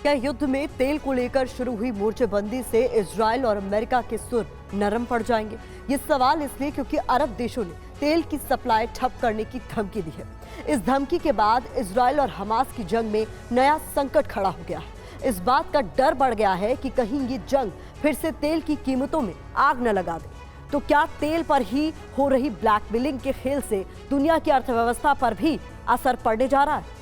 क्या युद्ध में तेल को लेकर शुरू हुई मोर्चेबंदी से इजरायल और अमेरिका के सुर नरम पड़ जाएंगे? ये सवाल इसलिए क्योंकि अरब देशों ने तेल की सप्लाई ठप करने की धमकी दी है। इस धमकी के बाद इजरायल और हमास की जंग में नया संकट खड़ा हो गया है। इस बात का डर बढ़ गया है कि कहीं ये जंग फिर से तेल की कीमतों में आग न लगा दे। तो क्या तेल पर ही हो रही ब्लैकमेलिंग के खेल से दुनिया की अर्थव्यवस्था पर भी असर पड़ने जा रहा है?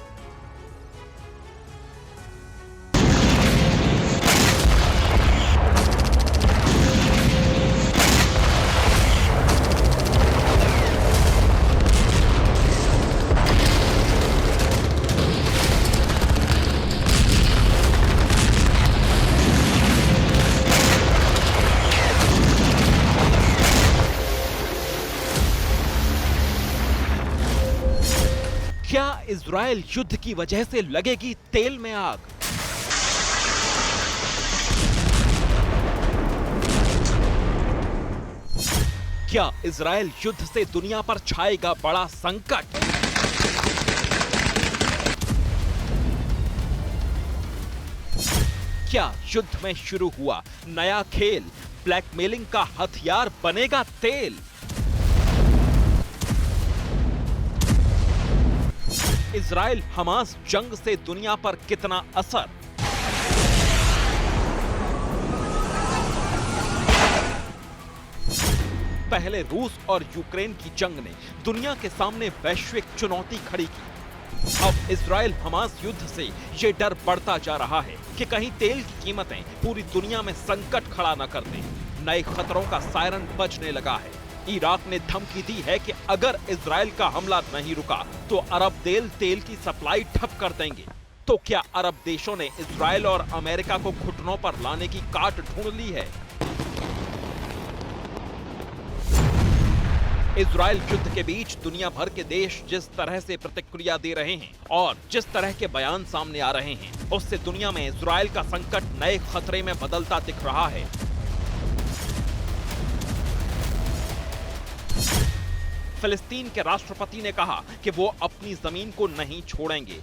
क्या इजरायल युद्ध की वजह से लगेगी तेल में आग? क्या इजरायल युद्ध से दुनिया पर छाएगा बड़ा संकट? क्या युद्ध में शुरू हुआ नया खेल ब्लैकमेलिंग का हथियार बनेगा तेल? इजरायल हमास जंग से दुनिया पर कितना असर? पहले रूस और यूक्रेन की जंग ने दुनिया के सामने वैश्विक चुनौती खड़ी की। अब इजरायल हमास युद्ध से यह डर बढ़ता जा रहा है कि कहीं तेल की कीमतें पूरी दुनिया में संकट खड़ा न कर दें। नए खतरों का सायरन बजने लगा है। इराक ने धमकी दी है कि अगर इजरायल का हमला नहीं रुका तो अरब तेल की सप्लाई ठप कर देंगे। तो क्या अरब देशों ने इजरायल और अमेरिका को घुटनों पर लाने की काट ढूंढ ली है? इजरायल युद्ध के बीच दुनिया भर के देश जिस तरह से प्रतिक्रिया दे रहे हैं और जिस तरह के बयान सामने आ रहे हैं, उससे दुनिया में इजरायल का संकट नए खतरे में बदलता दिख रहा है। फिलिस्तीन के राष्ट्रपति ने कहा कि वो अपनी जमीन को नहीं छोड़ेंगे।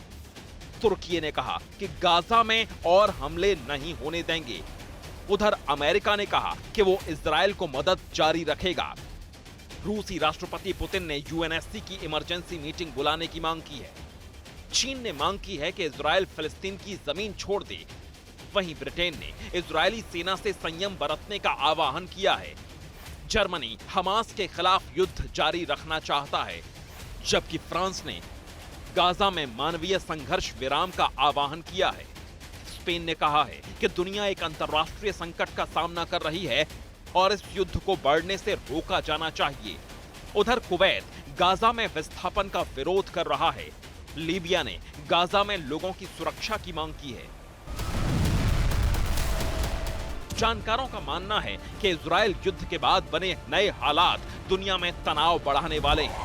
तुर्की ने कहा कि गाजा में और हमले नहीं होने देंगे। उधर अमेरिका ने कहा कि वो इजरायल को मदद जारी रखेगा। रूसी राष्ट्रपति पुतिन ने यूएनएससी की इमरजेंसी मीटिंग बुलाने की मांग की है। चीन ने मांग की है कि इजरायल फिलिस्तीन की जमीन छोड़ दे। वहीं ब्रिटेन ने इजरायली सेना से संयम बरतने का आह्वान किया है। जर्मनी हमास के खिलाफ युद्ध जारी रखना चाहता है, जबकि फ्रांस ने गाजा में मानवीय संघर्ष विराम का आह्वान किया है। स्पेन ने कहा है कि दुनिया एक अंतर्राष्ट्रीय संकट का सामना कर रही है और इस युद्ध को बढ़ने से रोका जाना चाहिए। उधर कुवैत गाजा में विस्थापन का विरोध कर रहा है। लीबिया ने गाजा में लोगों की सुरक्षा की मांग की है। जानकारों का मानना है कि इजरायल युद्ध के बाद बने नए हालात दुनिया में तनाव बढ़ाने वाले हैं।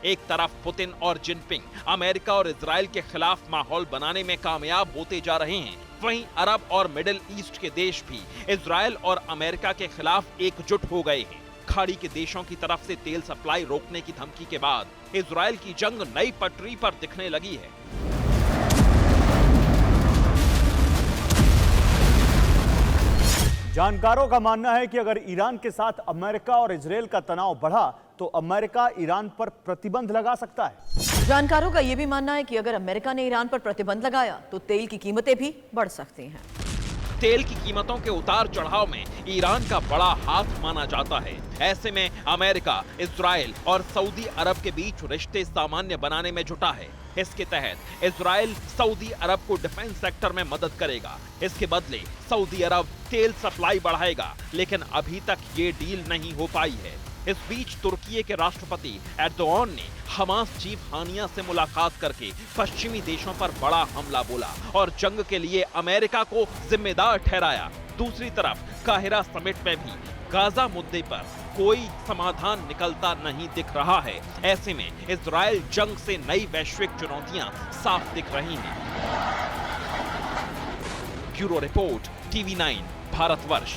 एक तरफ पुतिन और जिनपिंग अमेरिका और इजरायल के खिलाफ माहौल बनाने में कामयाब होते जा रहे हैं, वहीं अरब और मिडिल ईस्ट के देश भी इजरायल और अमेरिका के खिलाफ एकजुट हो गए हैं। खाड़ी के देशों की तरफ से तेल सप्लाई रोकने की धमकी के बाद इजरायल की जंग नई पटरी पर दिखने लगी है। जानकारों का मानना है कि अगर ईरान के साथ अमेरिका और इजरायल का तनाव बढ़ा तो अमेरिका ईरान पर प्रतिबंध लगा सकता है। जानकारों का यह भी मानना है कि अगर अमेरिका ने ईरान पर प्रतिबंध लगाया तो तेल की कीमतें भी बढ़ सकती हैं। तेल की कीमतों के उतार चढ़ाव में ईरान का बड़ा हाथ माना जाता है। ऐसे में अमेरिका, इजरायल और सऊदी अरब के बीच रिश्ते सामान्य बनाने में जुटा है। इसके तहत इजरायल सऊदी अरब को डिफेंस सेक्टर में मदद करेगा। इसके बदले सऊदी अरब तेल सप्लाई बढ़ाएगा, लेकिन अभी तक ये डील नहीं हो पाई है। इस बीच तुर्की के राष्ट्रपति एर्दोआन ने हमास चीफ हानिया से मुलाकात करके पश्चिमी देशों पर बड़ा हमला बोला और जंग के लिए अमेरिका को जिम्मेदार ठहराया। दूसरी तरफ काहिरा समिट में भी गाजा मुद्दे पर कोई समाधान निकलता नहीं दिख रहा है। ऐसे में इजरायल जंग से नई वैश्विक चुनौतियां साफ दिख रही हैं। Bureau report, TV9, Bharatvarsh.